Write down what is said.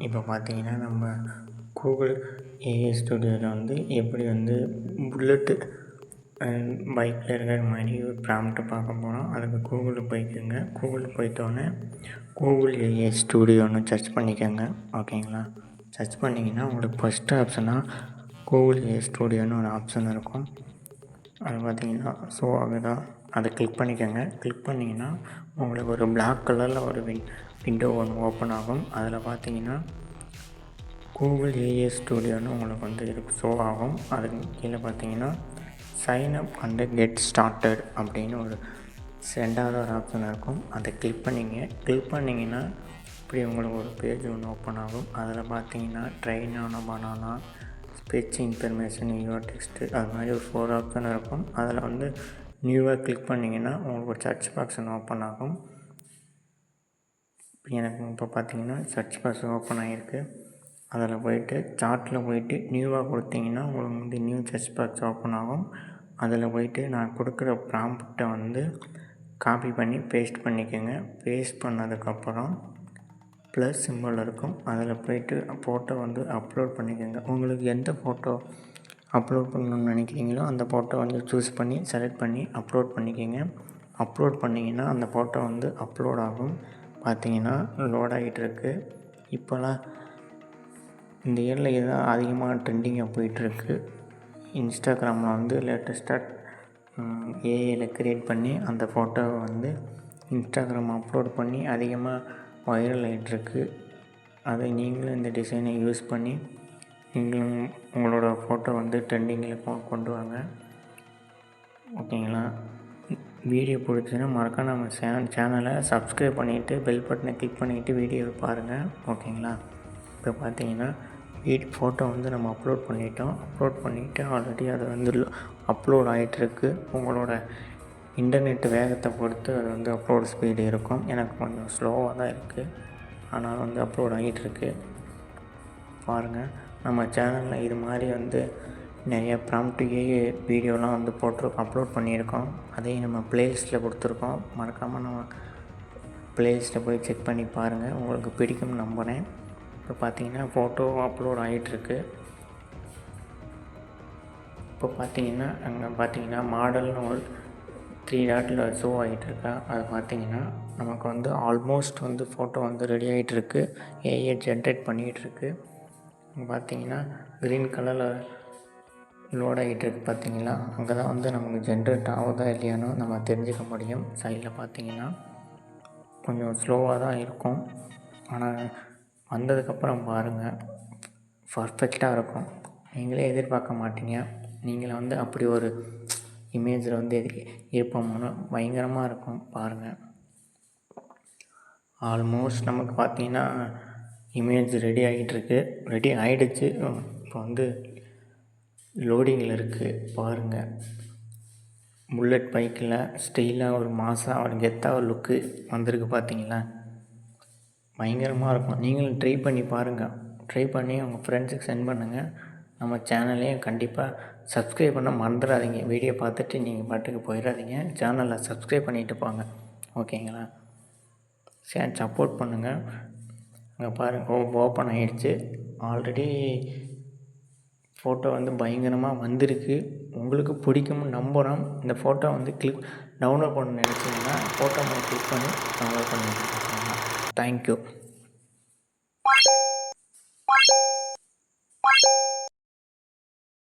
இப்போ பார்த்தீங்கன்னா நம்ம கூகுள் ஏஐ ஸ்டுடியோவில் வந்து எப்படி வந்து புல்லட்டு பைக்கில் இருக்கிற மாதிரி ஒரு ப்ராம்ப்ட் பார்க்க போகிறோம். அதுக்கு கூகுளுக்கு போய்க்கோங்க. கூகுளுக்கு போயிட்டோன்னே கூகுள் ஏஐ ஸ்டுடியோன்னு சர்ச் பண்ணிக்கோங்க. ஓகேங்களா? சர்ச் பண்ணிங்கன்னா உங்களுக்கு ஃபஸ்ட்டு ஆப்ஷனாக கூகுள் ஏஐ ஸ்டுடியோன்னு ஒரு ஆப்ஷன் இருக்கும். அது பார்த்தீங்கன்னா ஸோ அதுதான் அதை கிளிக் பண்ணிக்கோங்க. கிளிக் பண்ணிங்கன்னா உங்களுக்கு ஒரு பிளாக் கலரில் ஒரு விண்டோ ஒன்று ஓப்பன் ஆகும். அதில் பார்த்தீங்கன்னா கூகுள் ஏஐ ஸ்டுடியோன்னு உங்களுக்கு வந்து ஷோ ஆகும். அதுக்கு கீழே பார்த்தீங்கன்னா sign up and get started அப்படின்னு ஒரு ரெண்டாவது ஒரு ஆப்ஷன் இருக்கும். அதை கிளிக் பண்ணிங்கன்னா இப்படி உங்களுக்கு ஒரு பேஜ் ஒன்று ஓப்பன் ஆகும். அதில் பார்த்தீங்கன்னா ட்ரெயின் ஆன banana, speech information, your text, அது மாதிரி ஒரு 4 ஆப்ஷன் இருக்கும். அதில் வந்து நியூவாக கிளிக் பண்ணிங்கன்னா உங்களுக்கு ஒரு சர்ச் பாக்ஸ் ஒன்று ஓப்பன் ஆகும். எனக்கு இப்போ பார்த்தீங்கன்னா சர்ச் பாக்ஸ் ஓப்பன் ஆகிருக்கு. அதில் போய்ட்டு சார்ட்டில் போய்ட்டு நியூவாக கொடுத்தீங்கன்னா உங்களுக்கு வந்து நியூ சர்ச் பாக்ஸ் ஓப்பன் ஆகும். அதில் போய்ட்டு நான் கொடுக்குற ப்ராம்ப்டை வந்து காப்பி பண்ணி பேஸ்ட் பண்ணிக்கோங்க. பேஸ்ட் பண்ணதுக்கப்புறம் ப்ளஸ் சிம்பிள் இருக்கும். அதில் போய்ட்டு ஃபோட்டோ வந்து அப்லோட் பண்ணிக்கோங்க. உங்களுக்கு எந்த ஃபோட்டோ அப்லோட் பண்ணணும்னு நினைக்கிறீங்களோ அந்த ஃபோட்டோ வந்து சூஸ் பண்ணி செலக்ட் பண்ணி அப்லோட் பண்ணிக்கோங்க. அப்லோட் பண்ணிங்கன்னா அந்த ஃபோட்டோ வந்து அப்லோட் ஆகும். பார்த்தீங்கன்னா லோட் ஆகிட்டுருக்கு. இப்போலாம் இந்த இயரில் இதுதான் அதிகமாக ட்ரெண்டிங்காக போயிட்டுருக்கு. இன்ஸ்டாகிராமில் வந்து லேட்டஸ்ட்டாக ஏஐயில் க்ரியேட் பண்ணி அந்த ஃபோட்டோவை வந்து இன்ஸ்டாகிராம் அப்லோட் பண்ணி அதிகமாக வைரல் ஆகிட்டுருக்கு. அதை நீங்களும் இந்த டிசைனை யூஸ் பண்ணி நீங்களும் உங்களோட ஃபோட்டோ வந்து ட்ரெண்டிங்கில் கொண்டு வாங்க. ஓகேங்களா? வீடியோ பிடிச்சுன்னா மறக்காம நம்ம சேனலை சப்ஸ்கிரைப் பண்ணிவிட்டு பெல் பட்டனை கிளிக் பண்ணிவிட்டு வீடியோவை பாருங்கள். ஓகேங்களா? இப்போ பார்த்தீங்கன்னா ஃபோட்டோ வந்து நம்ம அப்லோட் பண்ணிவிட்டு ஆல்ரெடி அது வந்து அப்லோட் ஆகிட்டுருக்கு. உங்களோட இன்டர்நெட் வேகத்தை பொறுத்து அது வந்து அப்லோட் ஸ்பீடு இருக்கும். எனக்கு கொஞ்சம் ஸ்லோவாக தான் இருக்குது, ஆனால் வந்து அப்லோட் ஆகிட்டுருக்கு. பாருங்கள், நம்ம சேனலில் இது மாதிரி வந்து நிறைய ப்ராம்ப்ட் ஏஐ வீடியோலாம் வந்து அப்லோட் பண்ணியிருக்கோம். அதையும் நம்ம ப்ளேலிஸ்ட்டில் கொடுத்துருக்கோம். மறக்காமல் நம்ம ப்ளேலிஸ்ட்டில் போய் செக் பண்ணி பாருங்கள். உங்களுக்கு பிடிக்கும்னு நம்புகிறேன். இப்போ பார்த்தீங்கன்னா ஃபோட்டோ அப்லோட் ஆகிட்டுருக்கு. இப்போ பார்த்தீங்கன்னா அங்கே பார்த்தீங்கன்னா மாடல்னு ஒரு 3 டாட்டில் ஷோ ஆகிட்டுருக்கா. அது பார்த்தீங்கன்னா நமக்கு வந்து ஆல்மோஸ்ட் வந்து ஃபோட்டோ வந்து ரெடி ஆகிட்டுருக்கு. ஏஐ ஜென்ரேட் பண்ணிகிட்ருக்கு. பார்த்தீங்கன்னா க்ரீன் கலரில் லோட் ஆகிட்டுருக்கு. பார்த்தீங்களா? அங்கே தான் வந்து நமக்கு ஜென்ரேட் ஆகுதா இல்லையானோ நம்ம தெரிஞ்சுக்க முடியும். சைடில் பார்த்தீங்கன்னா கொஞ்சம் ஸ்லோவாக தான் இருக்கும், ஆனால் வந்ததுக்கப்புறம் பாருங்கள் பர்ஃபெக்டாக இருக்கும். நீங்களே எதிர்பார்க்க மாட்டீங்க. நீங்களே வந்து அப்படி ஒரு இமேஜில் வந்து இருப்போம்னு பயங்கரமாக இருக்கும். பாருங்கள், ஆல்மோஸ்ட் நமக்கு பார்த்தீங்கன்னா இமேஜ் ரெடி ஆகிடுச்சு. இப்போ வந்து லோடிங்கில் இருக்குது. பாருங்கள், புல்லட் பைக்கில் ஸ்டைலாக ஒரு மாசாக ஒரு கெத்தாக ஒரு லுக்கு வந்திருக்கு. பார்த்தீங்களா? பயங்கரமாக இருக்கும். நீங்களும் ட்ரை பண்ணி பாருங்கள். ட்ரை பண்ணி உங்கள் ஃப்ரெண்ட்ஸுக்கு சென்ட் பண்ணுங்கள். நம்ம சேனலையும் கண்டிப்பாக சப்ஸ்கிரைப் பண்ண மறந்துடாதீங்க. வீடியோ பார்த்துட்டு நீங்கள் பாட்டுக்கு போயிடாதீங்க. சேனலை சப்ஸ்கிரைப் பண்ணிவிட்டு போங்க. ஓகேங்களா? சப்போர்ட் பண்ணுங்கள். அங்கே பாருங்கள், ஓப்பன் ஆகிடுச்சு. ஆல்ரெடி ஃபோட்டோ வந்து பயங்கரமாக வந்திருக்கு. உங்களுக்கு பிடிக்கும்னு நம்புகிறோம். இந்த ஃபோட்டோ வந்து டவுன்லோட் பண்ண நினச்சிங்கன்னா ஃபோட்டோ கிளிக் பண்ணி டவுன்லோட் பண்ணிக்கலாம். தேங்க்யூ.